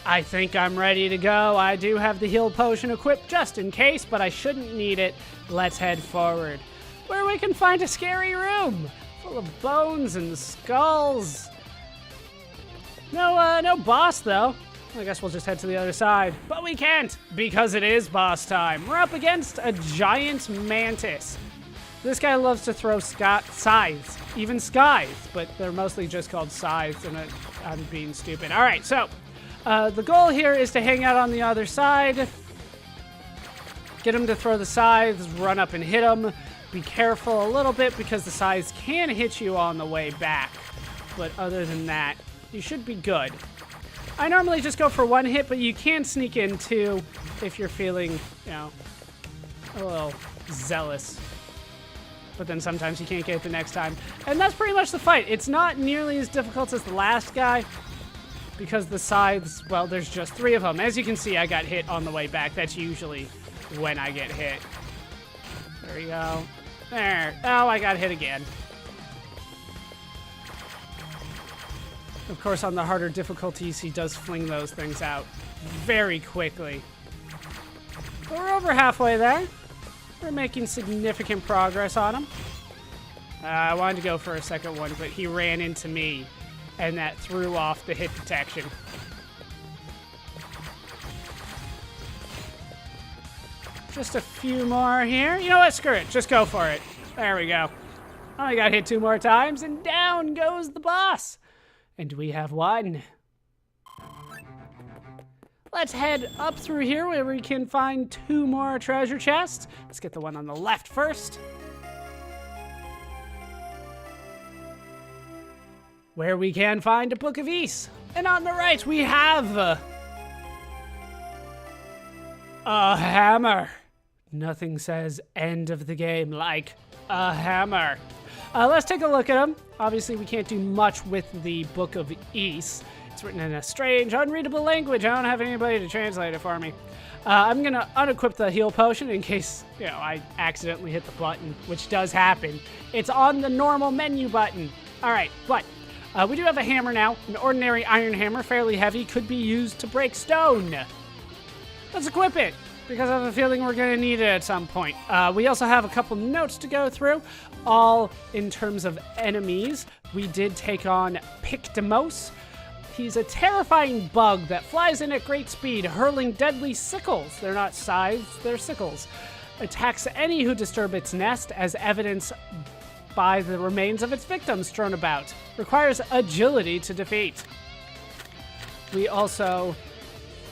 I think I'm ready to go. I do have the heal potion equipped just in case, but I shouldn't need it. Let's head forward, where we can find a scary room full of bones and skulls. No boss, though. I guess we'll just head to the other side. But we can't, because it is boss time. We're up against a giant mantis. This guy loves to throw scythes, even scythes, but they're mostly just called scythes, and I'm being stupid. All right, so the goal here is to hang out on the other side, get him to throw the scythes, run up and hit him. Be careful a little bit because the scythes can hit you on the way back, but other than that, you should be good. I normally just go for one hit, but you can sneak in two if you're feeling, you know, a little zealous. But then sometimes you can't get it the next time. And that's pretty much the fight. It's not nearly as difficult as the last guy because the scythes, well, there's just 3 of them. As you can see, I got hit on the way back. That's usually when I get hit. There we go. There. Oh, I got hit again. Of course, on the harder difficulties, he does fling those things out very quickly. But we're over halfway there. We're making significant progress on him. I wanted to go for a second one, but he ran into me, and that threw off the hit detection. Just a few more here. You know what? Screw it. Just go for it. There we go. I got hit 2 more times, and down goes the boss. And we have won. Let's head up through here where we can find 2 more treasure chests. Let's get the one on the left first. Where we can find a Book of Ys. And on the right, we have a hammer. Nothing says end of the game like a hammer. Let's take a look at them. Obviously, we can't do much with the Book of Ys. It's written in a strange, unreadable language. I don't have anybody to translate it for me. I'm going to unequip the heal potion in case, you know, I accidentally hit the button, which does happen. It's on the normal menu button. All right, but we do have a hammer now. An ordinary iron hammer, fairly heavy, could be used to break stone. Let's equip it, because I have a feeling we're going to need it at some point. We also have a couple notes to go through, all in terms of enemies. We did take on Pictamos. He's a terrifying bug that flies in at great speed, hurling deadly sickles. They're not scythes, they're sickles. Attacks any who disturb its nest, as evidenced by the remains of its victims strewn about. Requires agility to defeat. We also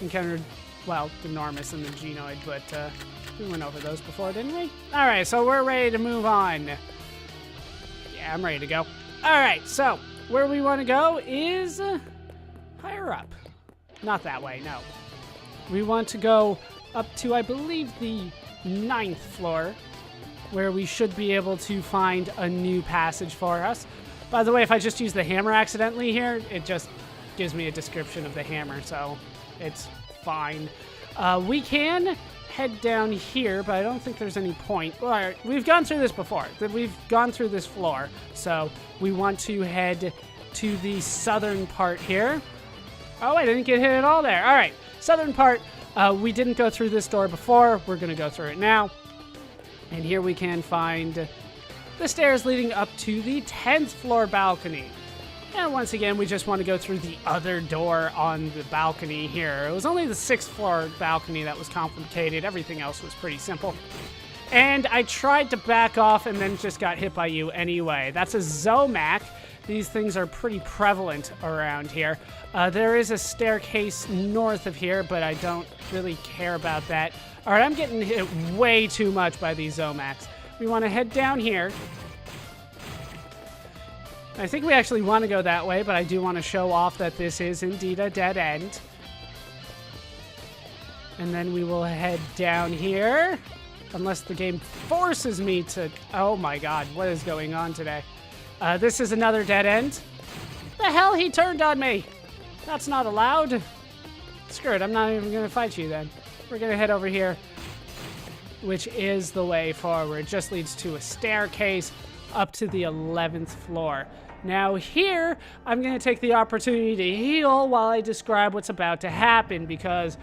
encountered, well, the Normus and the Genoid, but we went over those before, didn't we? All right, so we're ready to move on. Yeah, I'm ready to go. All right, so where we want to go is higher up. Not that way, no. We want to go up to, I believe, the 9th floor, where we should be able to find a new passage for us. By the way, if I just use the hammer accidentally here, it just gives me a description of the hammer, so it's fine. We can head down here, but I don't think there's any point. All right, we've gone through this before. We've gone through this floor, so we want to head to the southern part here. Oh, I didn't get hit at all there. All right, southern part. We didn't go through this door before. We're going to go through it now. And here we can find the stairs leading up to the 10th floor balcony. And once again, we just want to go through the other door on the balcony here. It was only the 6th floor balcony that was complicated. Everything else was pretty simple. And I tried to back off and then just got hit by you anyway. That's a Zomac. These things are pretty prevalent around here. There is a staircase north of here, but I don't really care about that. All right, I'm getting hit way too much by these Zomacs. We want to head down here. I think we actually want to go that way, but I do want to show off that this is indeed a dead end. And then we will head down here. Unless the game forces me to... Oh my god, what is going on today? This is another dead end. The hell, he turned on me! That's not allowed. Screw it, I'm not even going to fight you then. We're going to head over here, which is the way forward. It just leads to a staircase up to the 11th floor. Now here, I'm going to take the opportunity to heal while I describe what's about to happen, because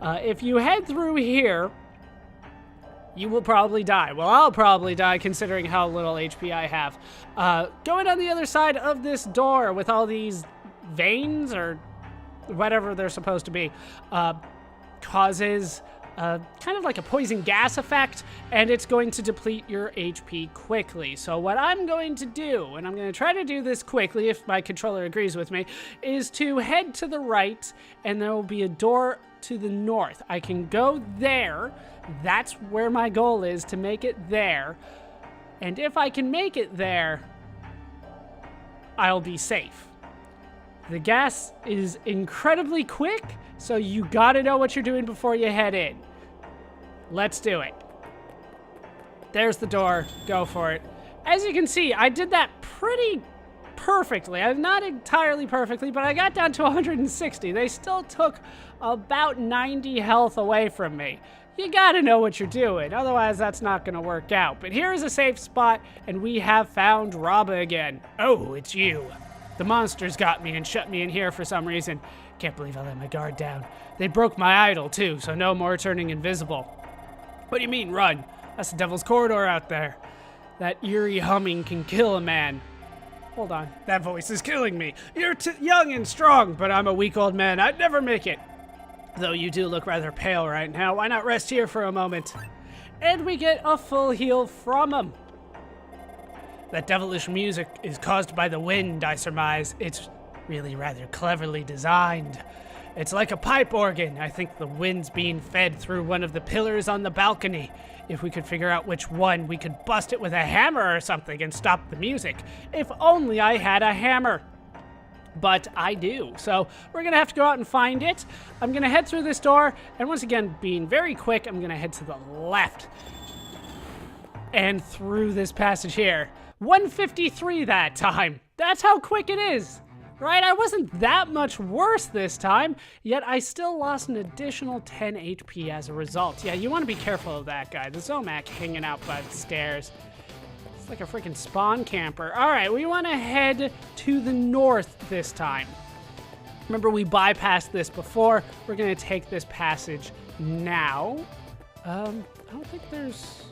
if you head through here, you will probably die. Well, I'll probably die considering how little HP I have. Going on the other side of this door with all these veins or whatever they're supposed to be causes kind of like a poison gas effect, and it's going to deplete your HP quickly. So what I'm going to do, and I'm going to try to do this quickly if my controller agrees with me, is to head to the right, and there will be a door to the north. I can go there. That's where my goal is, to make it there. And if I can make it there, I'll be safe. The gas is incredibly quick, so you gotta know what you're doing before you head in. Let's do it. There's the door. Go for it. As you can see, I did that pretty perfectly. Not entirely perfectly, but I got down to 160. They still took about 90 health away from me. You gotta know what you're doing, otherwise that's not gonna work out. But here is a safe spot, and we have found Raba again. Oh, it's you. The monsters got me and shut me in here for some reason. Can't believe I let my guard down. They broke my idol too, so no more turning invisible. What do you mean, run? That's the Devil's Corridor out there. That eerie humming can kill a man. Hold on, that voice is killing me. You're young and strong, but I'm a weak old man. I'd never make it. Though you do look rather pale right now. Why not rest here for a moment? And we get a full heal from him. That devilish music is caused by the wind, I surmise. It's really rather cleverly designed. It's like a pipe organ. I think the wind's being fed through one of the pillars on the balcony. If we could figure out which one, we could bust it with a hammer or something and stop the music. If only I had a hammer. But I do. So we're going to have to go out and find it. I'm going to head through this door. And once again, being very quick, I'm going to head to the left. And through this passage here. 153 that time. That's how quick it is. Right? I wasn't that much worse this time, yet I still lost an additional 10 HP as a result. Yeah, you want to be careful of that guy. The Zomac hanging out by the stairs. It's like a freaking spawn camper. All right, we want to head to the north this time. Remember, we bypassed this before. We're going to take this passage now. I don't think there's...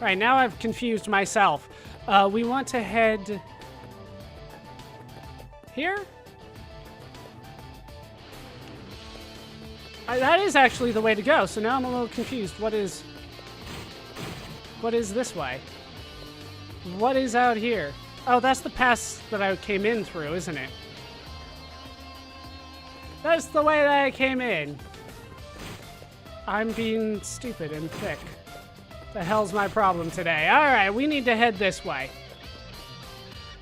All right, now I've confused myself. We want to head... here? That is actually the way to go, so now I'm a little confused. What is this way? What is out here? Oh, that's the pass that I came in through, isn't it? That's the way that I came in. I'm being stupid and thick. The hell's my problem today? All right, we need to head this way.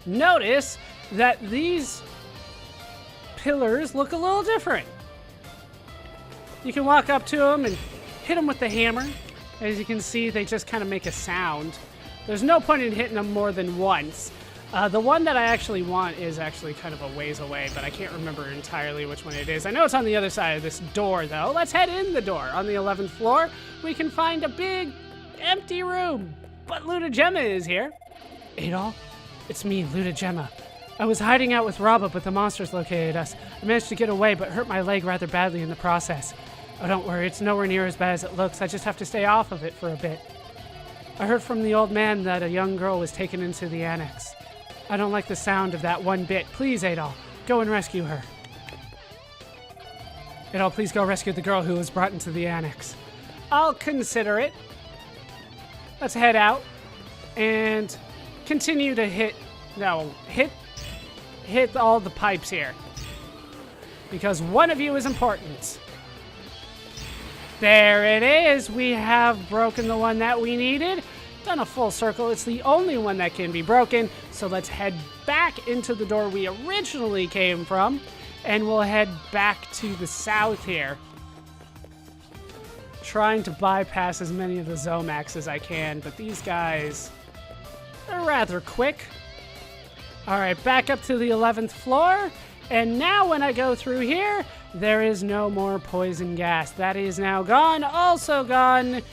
Notice that these pillars look a little different. You can walk up to them and hit them with the hammer. As you can see, they just kind of make a sound. There's no point in hitting them more than once. The one that I actually want is actually kind of a ways away, but I can't remember entirely which one it is. I know it's on the other side of this door, though. Let's head in the door. On the 11th floor, we can find a big, empty room. But Luda Gemma is here. Adol, it's me, Luda Gemma. I was hiding out with Raba, but the monsters located us. I managed to get away, but hurt my leg rather badly in the process. Oh, don't worry, it's nowhere near as bad as it looks. I just have to stay off of it for a bit. I heard from the old man that a young girl was taken into the annex. I don't like the sound of that one bit. Please, Adol, go and rescue her. Adol, please go rescue the girl who was brought into the annex. I'll consider it. Let's head out and continue to hit all the pipes here. Because one of you is important. There it is. We have broken the one that we needed. Done a full circle. It's the only one that can be broken. So let's head back into the door we originally came from. And we'll head back to the south here. Trying to bypass as many of the Zomacs as I can. But these guys, they're rather quick. All right, back up to the 11th floor. And now when I go through here, there is no more poison gas. That is now gone. Also gone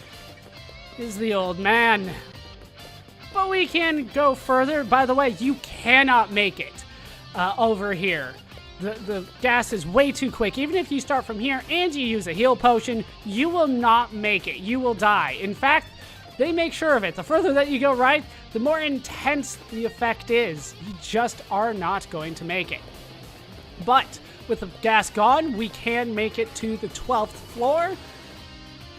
is the old man. but we can go further. By the way, you cannot make it over here. The gas is way too quick. Even if you start from here and you use a heal potion, you will not make it. You will die. In fact, they make sure of it. The further that you go right, the more intense the effect is. You just are not going to make it. But with the gas gone, we can make it to the 12th floor.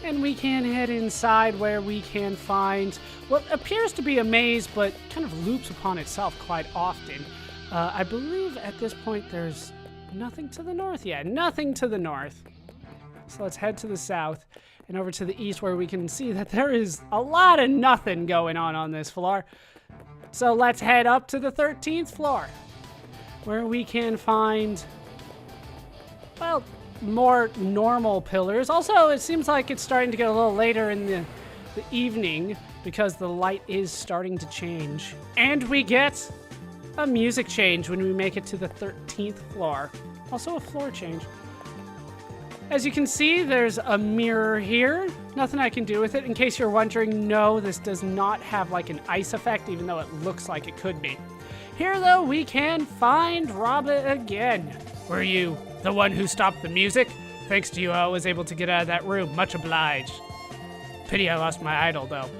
And we can head inside where we can find what appears to be a maze, but kind of loops upon itself quite often. I believe at this point there's nothing to the north yet. Nothing to the north. So let's head to the south and over to the east where we can see that there is a lot of nothing going on this floor. So let's head up to the 13th floor where we can find, well, more normal pillars. Also, it seems like it's starting to get a little later in the evening because the light is starting to change. And we get a music change when we make it to the 13th floor. Also a floor change. As you can see, there's a mirror here. Nothing I can do with it. In case you're wondering, no, this does not have like an ice effect, even though it looks like it could be. Here, though, we can find Robert again. Were you the one who stopped the music? Thanks to you, I was able to get out of that room. Much obliged. Pity I lost my idol, though.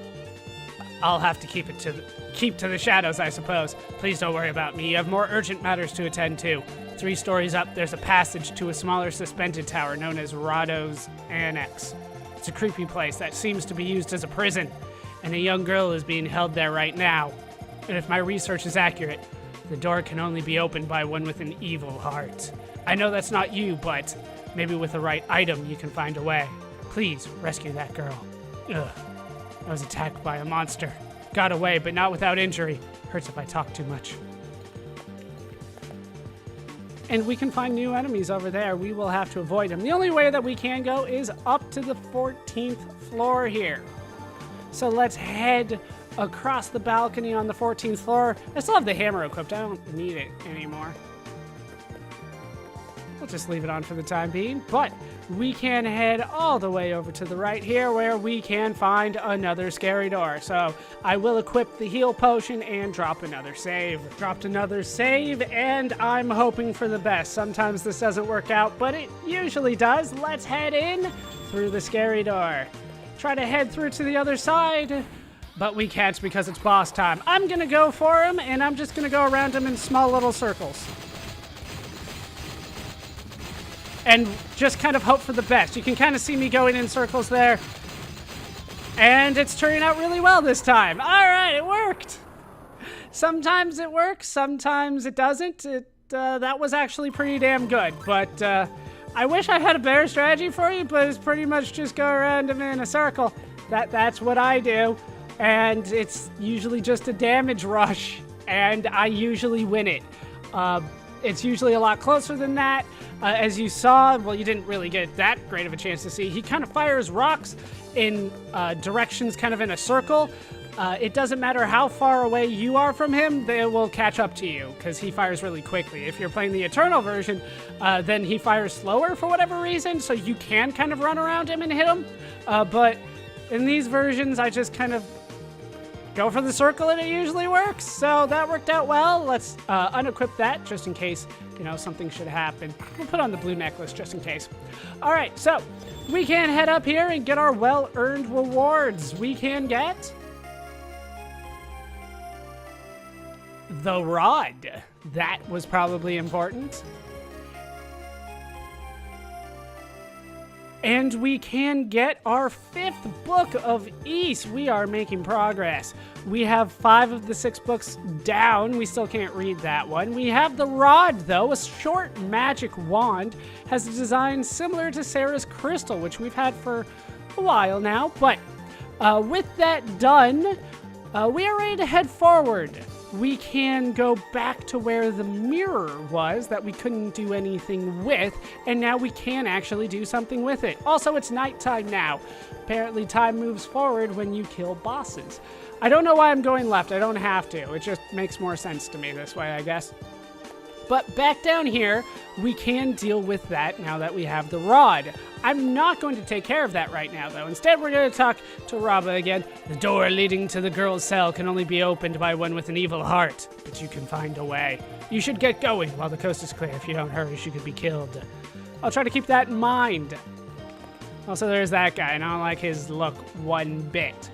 I'll have to keep to the shadows, I suppose. Please don't worry about me. You have more urgent matters to attend to. 3 stories up, there's a passage to a smaller suspended tower known as Rado's Annex. It's a creepy place that seems to be used as a prison, and a young girl is being held there right now. And if my research is accurate, the door can only be opened by one with an evil heart. I know that's not you, but maybe with the right item you can find a way. Please, rescue that girl. Ugh. I was attacked by a monster. Got away, but not without injury. Hurts if I talk too much. And we can find new enemies over there. We will have to avoid them. The only way that we can go is up to the 14th floor here. So let's head across the balcony on the 14th floor. I still have the hammer equipped. I don't need it anymore. We'll just leave it on for the time being. But we can head all the way over to the right here where we can find another scary door. So I will equip the heal potion and drop another save. Dropped another save, and I'm hoping for the best. Sometimes this doesn't work out, but it usually does. Let's head in through the scary door. Try to head through to the other side, but we can't because it's boss time. I'm gonna go for him, and I'm just gonna go around him in small little circles. And just kind of hope for the best. You can kind of see me going in circles there. And it's turning out really well this time. All right, it worked. Sometimes it works, sometimes it doesn't. That was actually pretty damn good. But I wish I had a better strategy for you, but it's pretty much just go around him in a circle. That's what I do. And it's usually just a damage rush. And I usually win it. It's usually a lot closer than that. As you saw, well, you didn't really get that great of a chance to see. He kind of fires rocks in directions kind of in a circle. It doesn't matter how far away you are from him, they will catch up to you because he fires really quickly. If you're playing the Eternal version, then he fires slower for whatever reason, so you can kind of run around him and hit him. But in these versions, I just kind of go for the circle and it usually works. So that worked out well. Let's unequip that just in case, something should happen. We'll put on the blue necklace just in case. All right, so we can head up here and get our well-earned rewards. We can get the rod. That was probably important. And we can get our 5th book of Ys. We are making progress. We have 5 of the 6 books down. We still can't read that one. We have the rod, though. A short magic wand has a design similar to Sarah's crystal, which we've had for a while now. But with that done, we are ready to head forward. We can go back to where the mirror was that we couldn't do anything with, and now we can actually do something with it. Also, it's nighttime now. Apparently, time moves forward when you kill bosses. I don't know why I'm going left. I don't have to. It just makes more sense to me this way, I guess. But back down here, we can deal with that now that we have the rod. I'm not going to take care of that right now, though. Instead, we're going to talk to Raba again. The door leading to the girl's cell can only be opened by one with an evil heart, but you can find a way. You should get going while the coast is clear. If you don't hurry, she could be killed. I'll try to keep that in mind. Also, there's that guy, and I don't like his look one bit.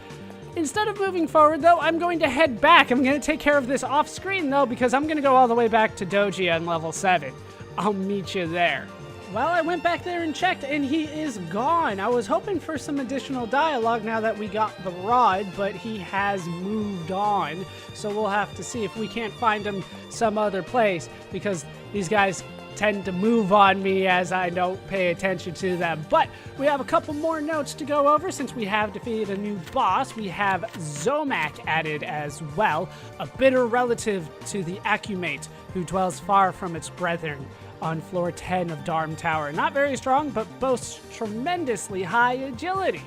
Instead of moving forward, though, I'm going to head back. I'm going to take care of this off-screen, though, because I'm going to go all the way back to Doji on level 7. I'll meet you there. Well, I went back there and checked, and he is gone. I was hoping for some additional dialogue now that we got the rod, but he has moved on. So we'll have to see if we can't find him some other place, because these guys tend to move on me as I don't pay attention to them. But we have a couple more notes to go over since we have defeated a new boss. We have Zomak added as well, a bitter relative to the Acumate who dwells far from its brethren on floor 10 of Darm Tower. Not very strong, but boasts tremendously high agility.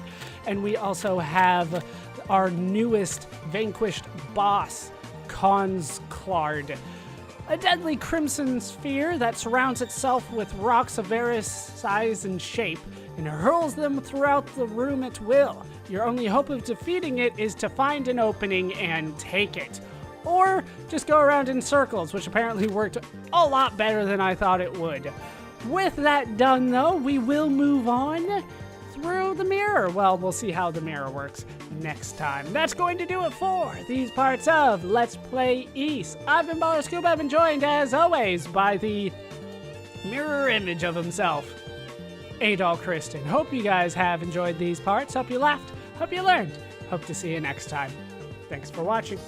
And we also have our newest vanquished boss, Consclard, a deadly crimson sphere that surrounds itself with rocks of various size and shape and hurls them throughout the room at will. Your only hope of defeating it is to find an opening and take it. Or just go around in circles, which apparently worked a lot better than I thought it would. With that done, though, we will move on through the mirror. Well, we'll see how the mirror works next time. That's going to do it for these parts of Let's Play Ys. I've been Baller Scuba. I've been joined, as always, by the mirror image of himself, Adol Kristen. Hope you guys have enjoyed these parts. Hope you laughed. Hope you learned. Hope to see you next time. Thanks for watching.